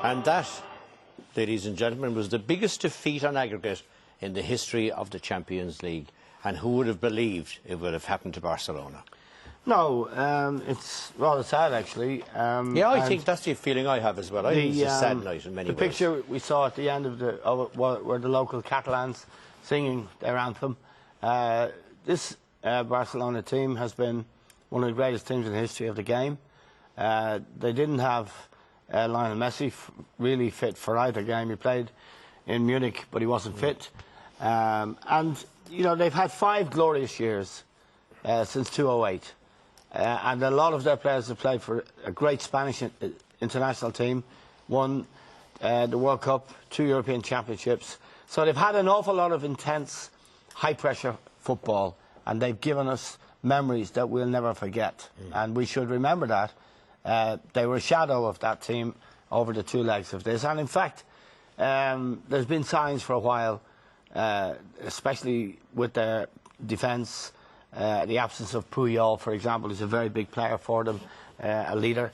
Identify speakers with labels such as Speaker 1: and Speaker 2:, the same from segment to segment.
Speaker 1: And that, ladies and gentlemen, was the biggest defeat on aggregate in the history of the Champions League. And who would have believed it would have happened to Barcelona?
Speaker 2: No, it's rather sad, actually.
Speaker 1: Yeah, I think that's the feeling I have as well. I think it's a sad night in many ways.
Speaker 2: The picture we saw at the end of were the local Catalans singing their anthem. This Barcelona team has been one of the greatest teams in the history of the game. They didn't have Lionel Messi really fit for either game. He played in Munich, but he wasn't fit. And, you know, they've had 5 glorious years since 2008. And a lot of their players have played for a great Spanish international team, won the World Cup, 2 European Championships. So they've had an awful lot of intense, high-pressure football, and they've given us memories that we'll never forget. And we should remember that. They were a shadow of that team over the 2 legs of this. And in fact, there's been signs for a while, especially with their defence. The absence of Puyol, for example, is a very big player for them, a leader.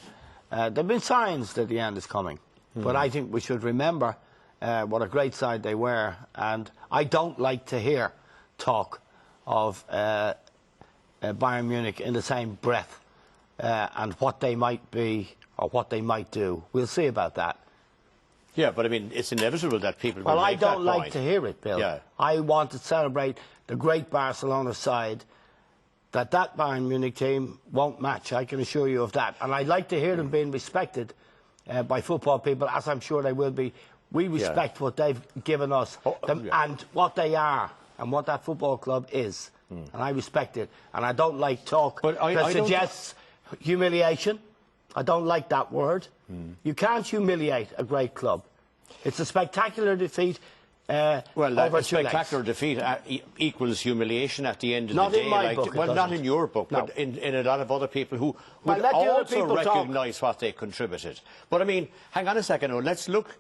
Speaker 2: There have been signs that the end is coming. But I think we should remember what a great side they were. And I don't like to hear talk of Bayern Munich in the same breath and what they might be or what they might do. We'll see about that.
Speaker 1: Yeah, but I mean, it's inevitable that people will
Speaker 2: make that point. Well, I don't like
Speaker 1: point.
Speaker 2: to hear it, Bill.
Speaker 1: Yeah.
Speaker 2: I want to celebrate the great Barcelona side. That Bayern Munich team won't match, I can assure you of that. And I'd like to hear them being respected by football people, as I'm sure they will be. We respect what they've given us and what they are and what that football club is. And I respect it. And I don't like talk that suggests humiliation. I don't like that word. You can't humiliate a great club. It's a spectacular defeat.
Speaker 1: Well, a spectacular defeat equals humiliation at the end of the day.
Speaker 2: Not in my book.
Speaker 1: Well, not in your book, but in a lot of other people who would also recognise what they contributed. But I mean, hang on a second. Let's look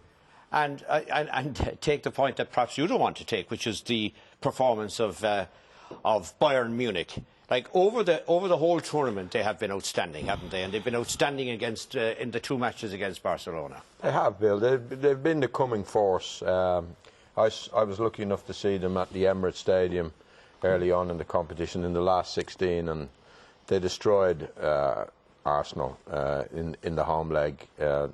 Speaker 1: and take the point that perhaps you don't want to take, which is the performance of Bayern Munich. Like over the whole tournament, they have been outstanding, haven't they? And they've been outstanding against in the 2 matches against Barcelona.
Speaker 3: They have, Bill. They've been the coming force. I was lucky enough to see them at the Emirates Stadium early on in the competition in the last 16, and they destroyed Arsenal in the home leg. You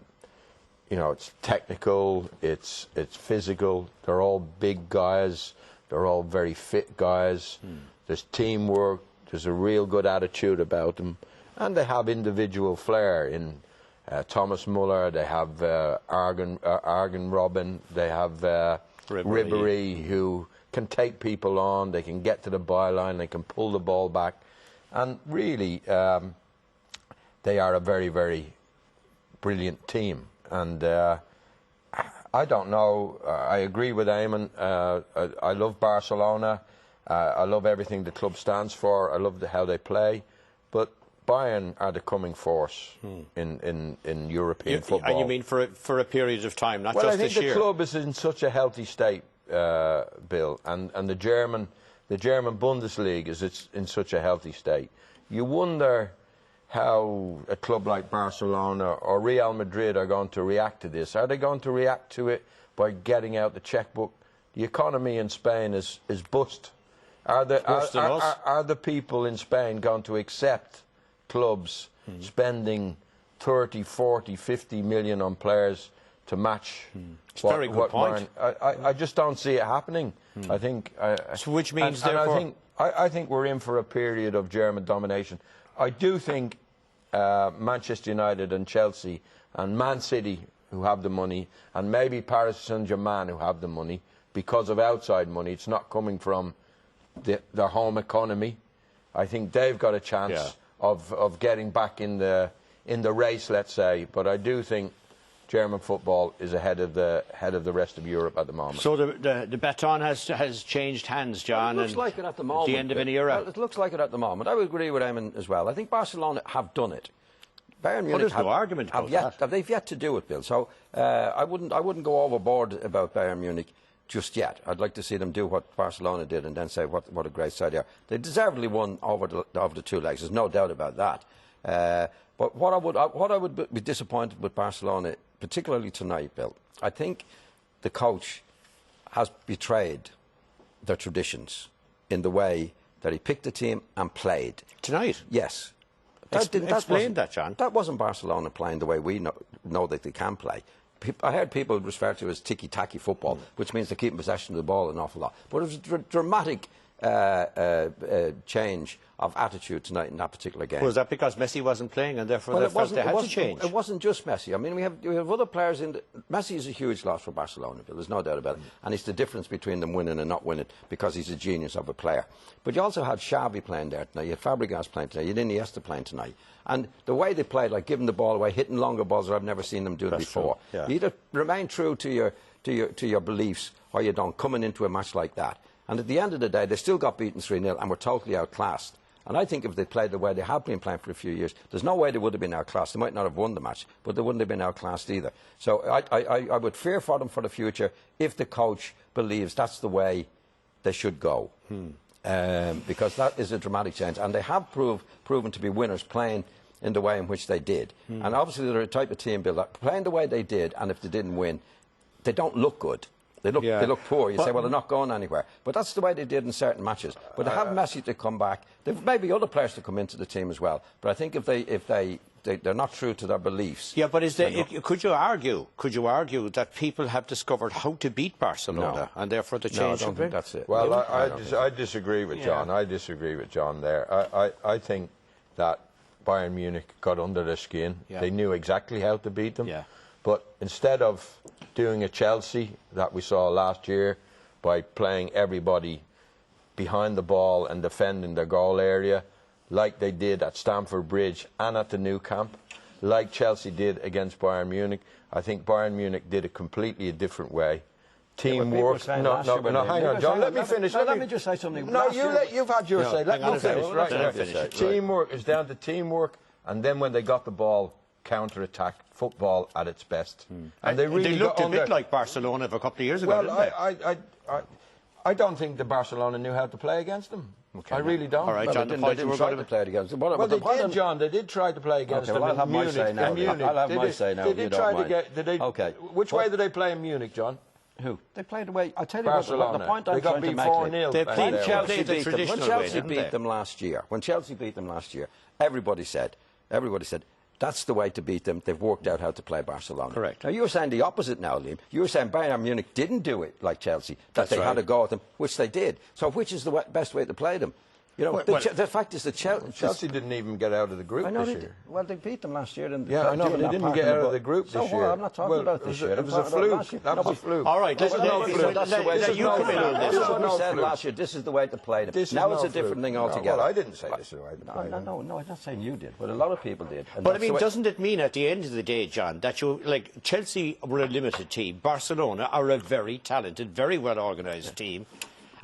Speaker 3: know, it's technical, it's physical. They're all big guys. They're all very fit guys. There's teamwork. There's a real good attitude about them, and they have individual flair in Thomas Muller. They have Arjen Robben. They have Ribéry, who can take people on. They can get to the byline. They can pull the ball back, and really, they are a very, very brilliant team. And I don't know. I agree with Eamon. I love Barcelona. I love everything the club stands for. I love how they play. But Bayern are the coming force in European football.
Speaker 1: And you mean for a period of time, not
Speaker 3: just
Speaker 1: this year?
Speaker 3: Well, I think the club is in such a healthy state, Bill, and the German Bundesliga is in such a healthy state. You wonder how a club like Barcelona or Real Madrid are going to react to this. Are they going to react to it by getting out the checkbook? The economy in Spain is bust. Are the people in Spain going to accept clubs spending 30, 40, 50 million on players to match
Speaker 1: it's a very good point.
Speaker 3: I just don't see it happening. I think
Speaker 1: so which means therefore
Speaker 3: I think we're in for a period of German domination. I do think Manchester United and Chelsea and Man City, who have the money, and maybe Paris Saint-Germain, who have the money, because of outside money, it's not coming from their home economy. I think they've got a chance of getting back in the race, let's say. But I do think German football is ahead of the rest of Europe at the moment.
Speaker 1: So the baton has changed hands, John.
Speaker 4: Well, it looks like it at the moment.
Speaker 1: The end of an era.
Speaker 4: Well, it looks like it at the moment. I would agree with Eamon as well. I think Barcelona have done it. Bayern Munich
Speaker 1: there's no argument about that.
Speaker 4: They've yet to do it, Bill. So I wouldn't go overboard about Bayern Munich just yet. I'd like to see them do what Barcelona did and then say what a great side they are. They deservedly won over the 2 legs. There's no doubt about that. But what I would be disappointed with Barcelona particularly tonight, Bill, I think the coach has betrayed their traditions in the way that he picked the team and played.
Speaker 1: Tonight?
Speaker 4: Yes.
Speaker 1: Explain that, John.
Speaker 4: That wasn't Barcelona playing the way we know that they can play. I heard people refer to it as ticky-tacky football, which means they're keeping possession of the ball an awful lot. But it was a dramatic change of attitude tonight in that particular game.
Speaker 1: Was that because Messi wasn't playing and therefore they felt they had to change?
Speaker 4: It wasn't just Messi. I mean, we have other players in Messi is a huge loss for Barcelona, Bill, there's no doubt about it. And it's the difference between them winning and not winning because he's a genius of a player. But you also had Xavi playing there tonight, you had Fabregas playing tonight, you had Iniesta playing tonight. And the way they played, like giving the ball away, hitting longer balls that I've never seen them do before.
Speaker 1: Yeah.
Speaker 4: You either remain true to your beliefs or you don't, coming into a match like that. And at the end of the day, they still got beaten 3-0 and were totally outclassed. And I think if they played the way they have been playing for a few years, there's no way they would have been outclassed. They might not have won the match, but they wouldn't have been outclassed either. So I would fear for them for the future if the coach believes that's the way they should go. Because that is a dramatic change. And they have proven to be winners playing in the way in which they did. And obviously they're a type of team, Bill, that playing the way they did, and if they didn't win, they don't look good. They look poor. You say, well, they're not going anywhere. But that's the way they did in certain matches. But they have Messi to come back. They've maybe other players to come into the team as well. But I think if they're not true to their beliefs.
Speaker 1: Yeah, but could you argue that people have discovered how to beat Barcelona and therefore the change?
Speaker 4: No, I don't think that's it.
Speaker 3: Well, I disagree with John. I disagree with John there. I think that Bayern Munich got under their skin.
Speaker 1: Yeah.
Speaker 3: They knew exactly how to beat them.
Speaker 1: Yeah.
Speaker 3: But instead of doing a Chelsea that we saw last year by playing everybody behind the ball and defending the goal area, like they did at Stamford Bridge and at the Nou Camp, like Chelsea did against Bayern Munich, I think Bayern Munich did it completely a different way. Teamwork. No, hang on, John. Let me finish.
Speaker 4: Let me just say something.
Speaker 3: No, you've had your say. Let me finish.
Speaker 1: Right.
Speaker 3: Teamwork is down to teamwork, and then when they got the ball, counter-attack football at its best. And they really
Speaker 1: looked a bit like Barcelona of a couple of years ago,
Speaker 3: well,
Speaker 1: didn't they?
Speaker 3: I don't think the Barcelona knew how to play against them. Okay, I really don't.
Speaker 1: All right, John,
Speaker 4: they didn't try to play against them.
Speaker 3: Well, they did, John. They did try to play against them.
Speaker 4: Well, I'll have my say now. I'll have my say now.
Speaker 3: They did try to get.
Speaker 4: Okay.
Speaker 3: Which way did they play in Munich, John?
Speaker 4: Who? They played away. I tell you
Speaker 3: Barcelona.
Speaker 4: what, the point I'm trying to make.
Speaker 3: 4-0.
Speaker 1: They played
Speaker 4: Chelsea
Speaker 1: the traditional way, didn't they?
Speaker 4: them last year. When Chelsea beat them last year, everybody said, that's the way to beat them. They've worked out how to play Barcelona.
Speaker 1: Correct.
Speaker 4: Now, you're saying the opposite now, Liam. You're saying Bayern Munich didn't do it like Chelsea, that they had a go at them, which they did. So which is the best way to play them? You know, the fact is that
Speaker 3: Chelsea didn't even get out of the group this year.
Speaker 4: Well, they beat them last year.
Speaker 3: Yeah, I know, but they didn't get out of the group this year.
Speaker 4: I'm not talking about this year.
Speaker 3: It was a fluke. That was a fluke.
Speaker 1: All right,
Speaker 4: that's the way
Speaker 1: you come in on this.
Speaker 4: This is what we said last year. This is the way to play them. Now it's a different thing altogether.
Speaker 3: Well, I didn't say this is the way to play them.
Speaker 4: No, I'm not saying you did, but a lot of people did.
Speaker 1: But I mean, doesn't it mean at the end of the day, John, that Chelsea were a limited team, Barcelona are a very talented, very well organised team,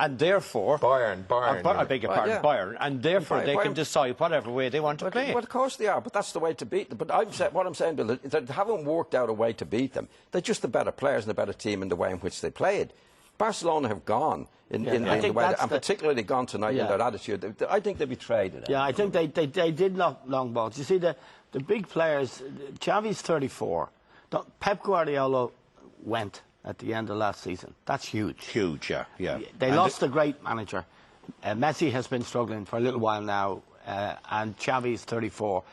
Speaker 1: and therefore
Speaker 3: Bayern.
Speaker 1: I beg your pardon, Bayern, and therefore they can decide whatever way they want to play.
Speaker 4: Well, of course they are, but that's the way to beat them. But what I'm saying, Bill, is that they haven't worked out a way to beat them. They're just the better players and the better team in the way in which they played. Barcelona have gone in the way, and particularly gone tonight in their attitude. I think they betrayed it.
Speaker 2: Yeah, I think they did knock long balls. You see, the big players, Xavi's 34. Pep Guardiola went at the end of last season. That's huge.
Speaker 1: Huge, yeah.
Speaker 2: They lost a great manager. Messi has been struggling for a little while now, and Xavi's 34.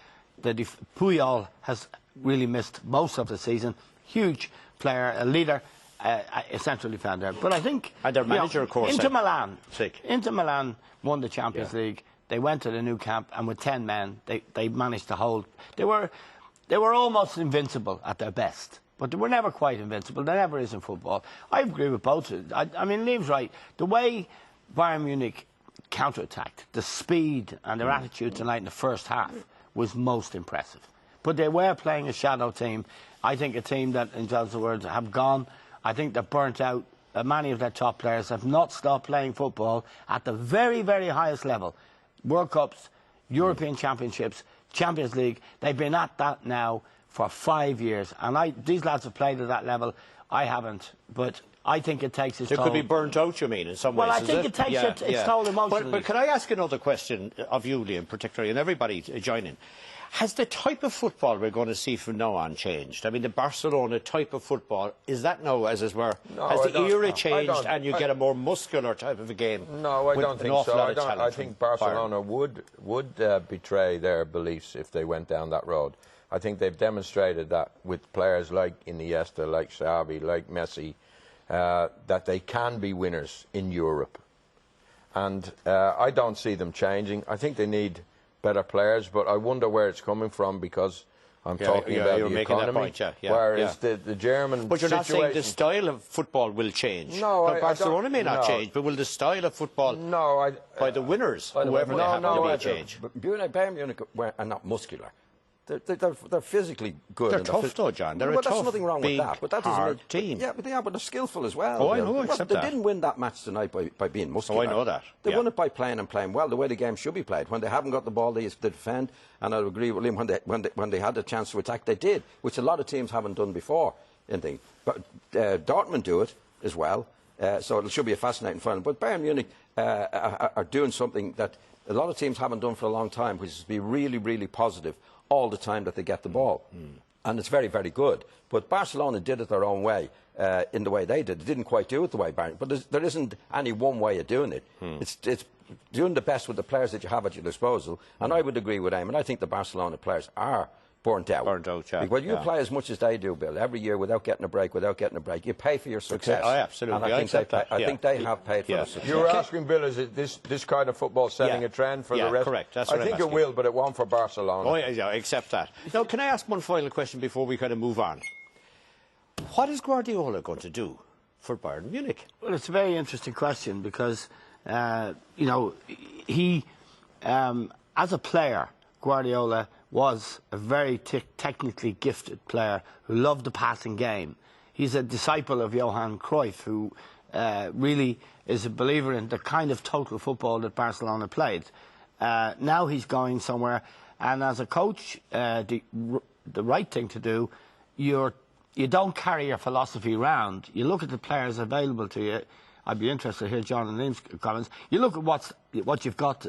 Speaker 2: Puyol has really missed most of the season. Huge player, a leader, a central defender. But I think...
Speaker 1: And their manager, of course.
Speaker 2: Inter Milan won the Champions League. They went to the Nou Camp, and with 10 men, they managed to hold... They were almost invincible at their best. But they were never quite invincible. There never is in football. I agree with both. I mean, Liam's right. The way Bayern Munich counter-attacked, the speed and their attitude tonight in the first half was most impressive. But they were playing a shadow team. I think a team that, in John's words, have gone. I think they're burnt out. Many of their top players have not stopped playing football at the very, very highest level. World Cups, European Championships, Champions League. They've been at that now for 5 years, and these lads have played at that level. I haven't, but I think it takes its toll.
Speaker 1: They could be burnt out, you mean, in some ways.
Speaker 2: Well, I think it takes its toll emotionally.
Speaker 1: But can I ask another question of you, Liam, particularly, and everybody join in? Has the type of football we're going to see from now on changed? I mean, the Barcelona type of football, is that now, as it were, has the era changed and you get a more muscular type of a game?
Speaker 3: No, I don't think so. I think Barcelona would betray their beliefs if they went down that road. I think they've demonstrated that with players like Iniesta, like Xavi, like Messi, that they can be winners in Europe. And I don't see them changing. I think they need better players, but I wonder where it's coming from, because I'm talking about the economy. Whereas the German
Speaker 1: But you're not saying the style of football will change.
Speaker 3: No,
Speaker 1: Barcelona may not change, but will the style of football by the winners, whoever they happen to be, change?
Speaker 4: Bayern Munich are not muscular. They're physically good.
Speaker 1: They're tough, though, John. They're a tough,
Speaker 4: there's nothing wrong with that. But that
Speaker 1: hard team.
Speaker 4: Yeah, but they're skillful as well.
Speaker 1: Oh, I know, except
Speaker 4: they didn't win that match tonight by being muscular.
Speaker 1: Oh, I know that.
Speaker 4: They won it by playing well, the way the game should be played. When they haven't got the ball, they defend. And I agree with Liam, when they had the chance to attack, they did, which a lot of teams haven't done before. But Dortmund do it as well. So it should be a fascinating final. But Bayern Munich are doing something that a lot of teams haven't done for a long time, which is to be really, really positive all the time that they get the ball. And it's very, very good. But Barcelona did it their own way, in the way they did. They didn't quite do it the way Bayern. But there isn't any one way of doing it. It's doing the best with the players that you have at your disposal. And I would agree with Eamon. I think the Barcelona players are burnt out. When you play as much as they do, Bill, every year without getting a break, you pay for your success.
Speaker 1: Oh, absolutely.
Speaker 4: And I think they have paid for the success.
Speaker 3: You were asking, Bill, is it this kind of football setting a trend for the rest?
Speaker 1: Correct. That's what
Speaker 3: I think it will, but it won't for Barcelona.
Speaker 1: Oh, yeah, accept that. Now, can I ask one final question before we kind of move on? What is Guardiola going to do for Bayern Munich?
Speaker 2: Well, it's a very interesting question, because, you know, he, as a player, Guardiola was a very technically gifted player who loved the passing game. He's a disciple of Johan Cruyff, who really is a believer in the kind of total football that Barcelona played. Now he's going somewhere, and as a coach, the right thing to do, you don't carry your philosophy around. You look at the players available to you. I'd be interested to hear John and Liam's comments. You look at what you've got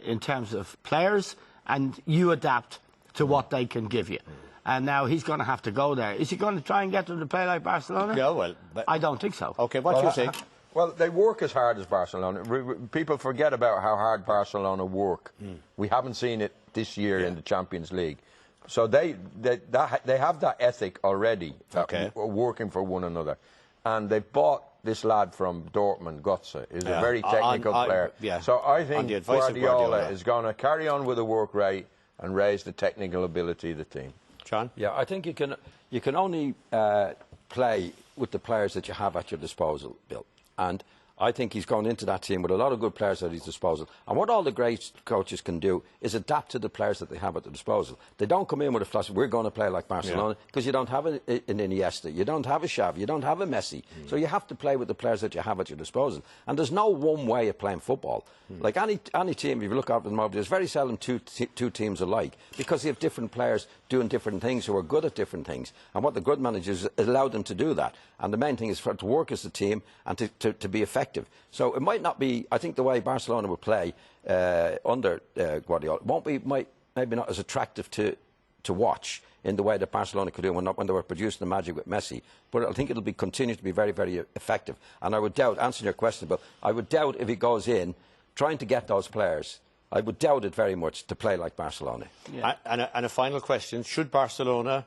Speaker 2: in terms of players, and you adapt to what they can give you. And now he's going to have to go there. Is he going to try and get them to play like Barcelona?
Speaker 1: Yeah, well,
Speaker 2: I don't think so.
Speaker 1: Okay, what do you think?
Speaker 3: Well, they work as hard as Barcelona. People forget about how hard Barcelona work. We haven't seen it this year in the Champions League. So they have that ethic already, working for one another. And they bought this lad from Dortmund, Götze, is a very technical player. So I think Guardiola is going to carry on with the work rate and raise the technical ability of the team.
Speaker 1: John?
Speaker 4: Yeah, I think you can only play with the players that you have at your disposal, Bill. And I think he's gone into that team with a lot of good players at his disposal. And what all the great coaches can do is adapt to the players that they have at their disposal. They don't come in with a philosophy, we're going to play like Barcelona, because you don't have an Iniesta, you don't have a Xavi, you don't have a Messi. So you have to play with the players that you have at your disposal. And there's no one way of playing football. Like any team, if you look out at the moment, there's very seldom two teams alike, because you have different players doing different things who are good at different things. And what the good managers allow them to do that. And the main thing is for it to work as a team and to be effective. So it might not be, I think the way Barcelona will play under Guardiola won't be maybe not as attractive to watch in the way that Barcelona could do when they were producing the magic with Messi. But I think it'll continue to be very, very effective. And I would doubt, answering your question, but I would doubt if he goes in trying to get those players, I would doubt it very much to play like Barcelona.
Speaker 1: Yeah. And a final question, should Barcelona,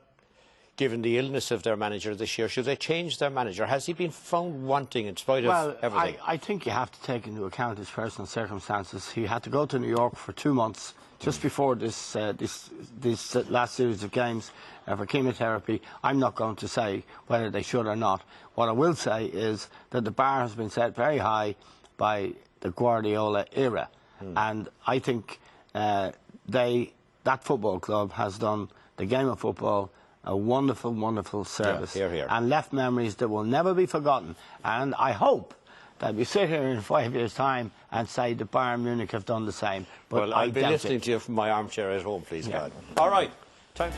Speaker 1: given the illness of their manager this year, should they change their manager? Has he been found wanting in spite of everything?
Speaker 2: I think you have to take into account his personal circumstances. He had to go to New York for 2 months just before this last series of games for chemotherapy. I'm not going to say whether they should or not. What I will say is that the bar has been set very high by the Guardiola era. And I think that football club has done the game of football a wonderful, wonderful service.
Speaker 1: Yeah, here.
Speaker 2: And left memories that will never be forgotten. And I hope that we sit here in 5 years' time and say that Bayern Munich have done the same. But
Speaker 1: well, I'll be listening to you from my armchair at home, please, God. All right. Time.